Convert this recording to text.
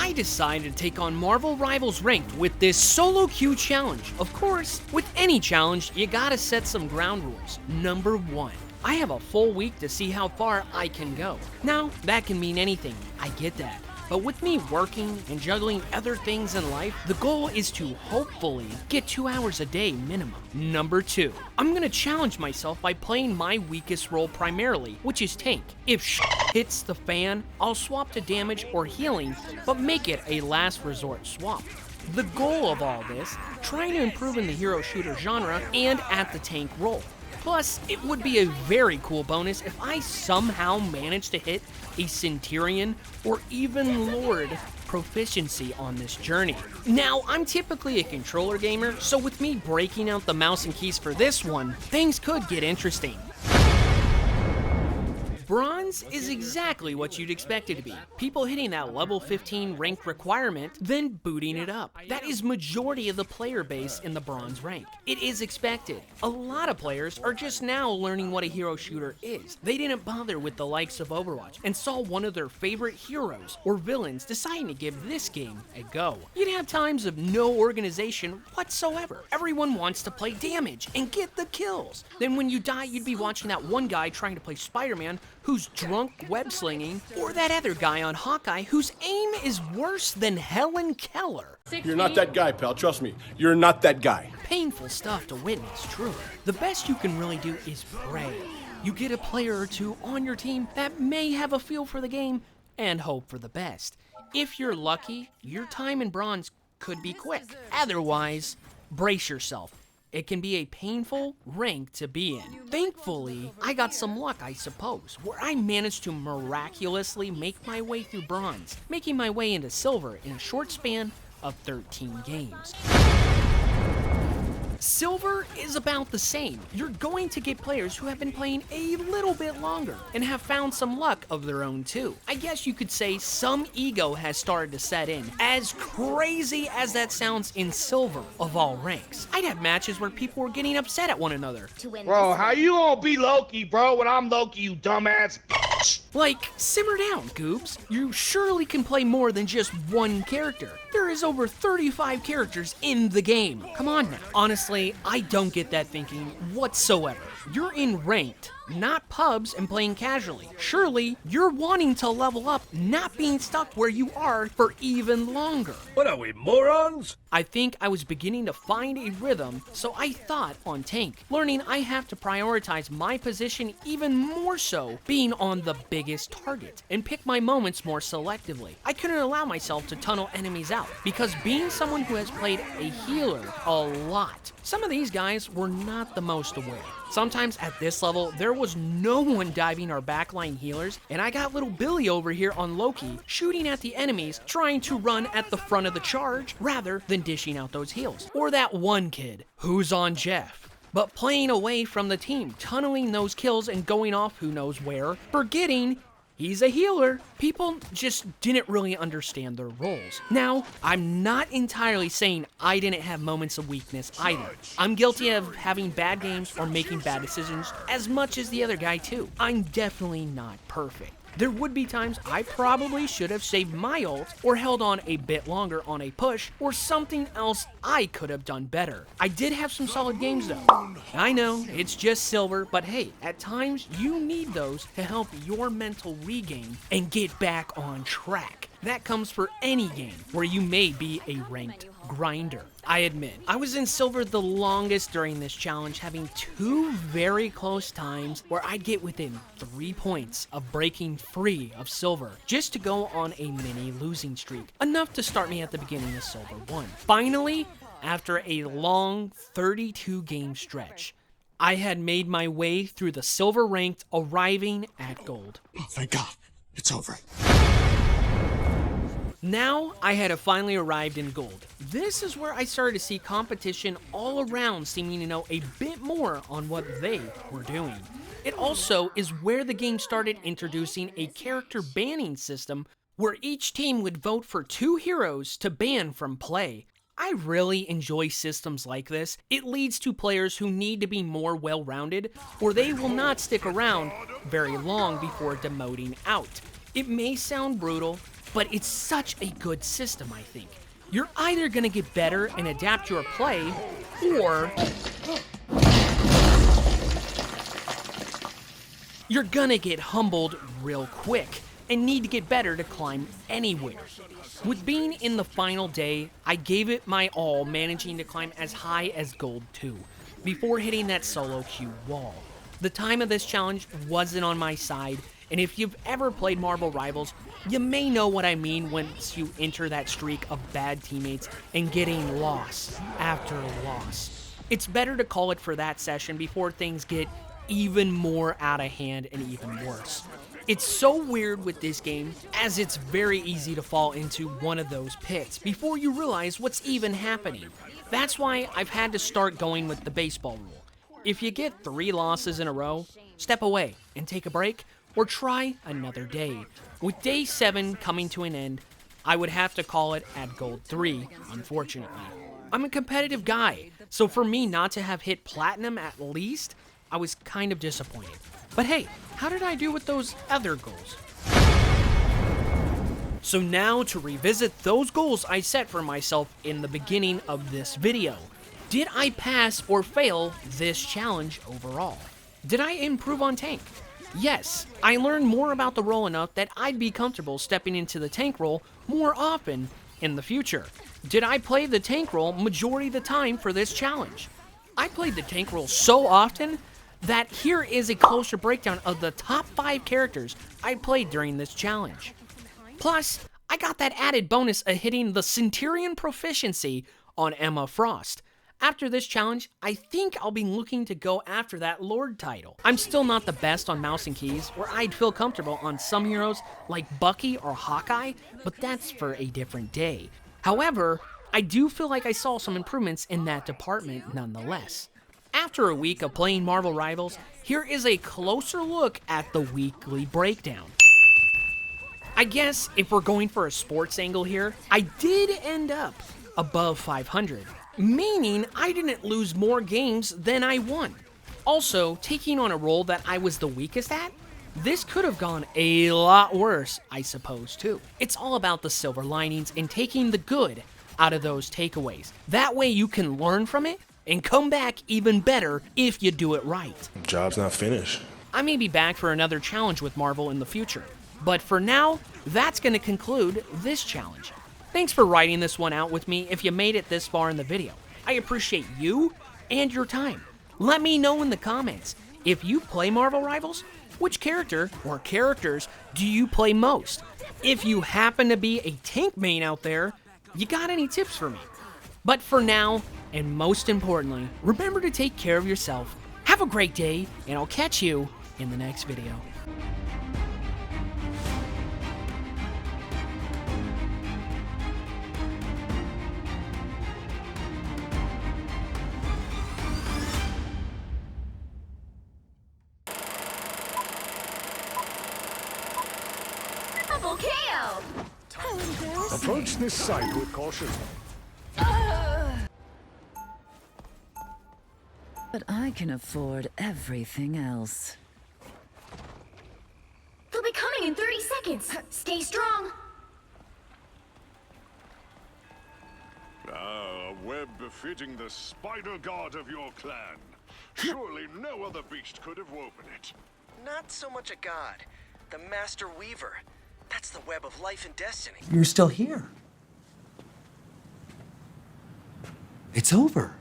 I decided to take on Marvel Rivals Ranked with this solo queue challenge. Of course, with any challenge, you gotta set some ground rules. Number 1. I have a full week to see how far I can go. Now, that can mean anything, I get that. But with me working and juggling other things in life, the goal is to hopefully get 2 hours a day minimum. Number 2, I'm gonna challenge myself by playing my weakest role primarily, which is tank. If hits the fan, I'll swap to damage or healing, but make it a last resort swap. The goal of all this, trying to improve in the hero shooter genre and at the tank role. Plus, it would be a very cool bonus if I somehow managed to hit a Centurion or even Lord proficiency on this journey. Now, I'm typically a controller gamer, so with me breaking out the mouse and keys for this one, things could get interesting. Bronze is exactly what you'd expect it to be. People hitting that level 15 ranked requirement, then booting it up. That is majority of the player base in the bronze rank. It is expected. A lot of players are just now learning what a hero shooter is. They didn't bother with the likes of Overwatch and saw one of their favorite heroes or villains deciding to give this game a go. You'd have times of no organization whatsoever. Everyone wants to play damage and get the kills. Then when you die, you'd be watching that one guy trying to play Spider-Man who's drunk web-slinging, or that other guy on Hawkeye whose aim is worse than Helen Keller. You're not that guy, pal. Trust me. You're not that guy. Painful stuff to witness, truly. The best you can really do is pray. You get a player or two on your team that may have a feel for the game and hope for the best. If you're lucky, your time in bronze could be quick. Otherwise, brace yourself. It can be a painful rank to be in. Thankfully, I got some luck, I suppose, where I managed to miraculously make my way through bronze, making my way into silver in a short span of 13 games. Silver is about the same. You're going to get players who have been playing a little bit longer and have found some luck of their own too. I guess you could say some ego has started to set in. As crazy as that sounds in silver of all ranks, I'd have matches where people were getting upset at one another. Bro, how you gonna be Loki, bro, when I'm Loki, you dumbass? Like, simmer down, Goobs. You surely can play more than just one character. There is over 35 characters in the game. Come on now. Honestly, I don't get that thinking whatsoever. You're in ranked, not pubs and playing casually. Surely, you're wanting to level up, not being stuck where you are for even longer. What are we, morons? I think I was beginning to find a rhythm, so I thought on tank, learning I have to prioritize my position even more so being on the biggest target, and pick my moments more selectively. I couldn't allow myself to tunnel enemies out, because being someone who has played a healer a lot, some of these guys were not the most aware. Sometimes at this level, there was no one diving our backline healers, and I got little Billy over here on Loki, shooting at the enemies, trying to run at the front of the charge, rather than dishing out those heals. Or that one kid, who's on Jeff, but playing away from the team, tunneling those kills and going off who knows where, forgetting he's a healer. People just didn't really understand their roles. Now, I'm not entirely saying I didn't have moments of weakness either. I'm guilty of having bad games or making bad decisions as much as the other guy too. I'm definitely not perfect. There would be times I probably should have saved my ult or held on a bit longer on a push or something else I could have done better. I did have some solid games though. I know, it's just silver, but hey, at times you need those to help your mental regain and get back on track. That comes for any game where you may be a ranked grinder. I admit, I was in silver the longest during this challenge, having 2 very close times where I'd get within 3 points of breaking free of silver just to go on a mini losing streak, enough to start me at the beginning of Silver 1. Finally, after a long 32 game stretch, I had made my way through the silver ranked, arriving at gold. Oh, thank God. It's over. Now, I had finally arrived in gold. This is where I started to see competition all around seeming to know a bit more on what they were doing. It also is where the game started introducing a character banning system where each team would vote for 2 heroes to ban from play. I really enjoy systems like this. It leads to players who need to be more well-rounded, or they will not stick around very long before demoting out. It may sound brutal, but it's such a good system, I think. You're either gonna get better and adapt your play, or you're gonna get humbled real quick and need to get better to climb anywhere. With being in the final day, I gave it my all, managing to climb as high as Gold 2 before hitting that solo queue wall. The time of this challenge wasn't on my side, and if you've ever played Marvel Rivals, you may know what I mean once you enter that streak of bad teammates and getting loss after loss. It's better to call it for that session before things get even more out of hand and even worse. It's so weird with this game, as it's very easy to fall into one of those pits before you realize what's even happening. That's why I've had to start going with the baseball rule. If you get 3 losses in a row, step away and take a break, or try another day. With day 7 coming to an end, I would have to call it at Gold 3, unfortunately. I'm a competitive guy, so for me not to have hit Platinum at least, I was kind of disappointed. But hey, how did I do with those other goals? So now to revisit those goals I set for myself in the beginning of this video. Did I pass or fail this challenge overall? Did I improve on tank? Yes, I learned more about the role enough that I'd be comfortable stepping into the tank role more often in the future. Did I play the tank role majority of the time for this challenge? I played the tank role so often that here is a closer breakdown of the top 5 characters I played during this challenge. Plus, I got that added bonus of hitting the Centurion proficiency on Emma Frost. After this challenge, I think I'll be looking to go after that Lord title. I'm still not the best on mouse and keys, where I'd feel comfortable on some heroes like Bucky or Hawkeye, but that's for a different day. However, I do feel like I saw some improvements in that department nonetheless. After a week of playing Marvel Rivals, here is a closer look at the weekly breakdown. I guess if we're going for a sports angle here, I did end up above 500, meaning I didn't lose more games than I won. Also, taking on a role that I was the weakest at, this could have gone a lot worse, I suppose, too. It's all about the silver linings and taking the good out of those takeaways. That way you can learn from it and come back even better if you do it right. Job's not finished. I may be back for another challenge with Marvel in the future, but for now, that's going to conclude this challenge. Thanks for writing this one out with me if you made it this far in the video. I appreciate you and your time. Let me know in the comments, if you play Marvel Rivals, which character or characters do you play most? If you happen to be a tank main out there, you got any tips for me? But for now, and most importantly, remember to take care of yourself. Have a great day, and I'll catch you in the next video. Double KO! Approach this site with caution. But I can afford everything else. They'll be coming in 30 seconds. Stay strong. Ah, a web befitting the spider god of your clan. Surely no other beast could have woven it. Not so much a god. The Master Weaver. That's the web of life and destiny. You're still here. It's over.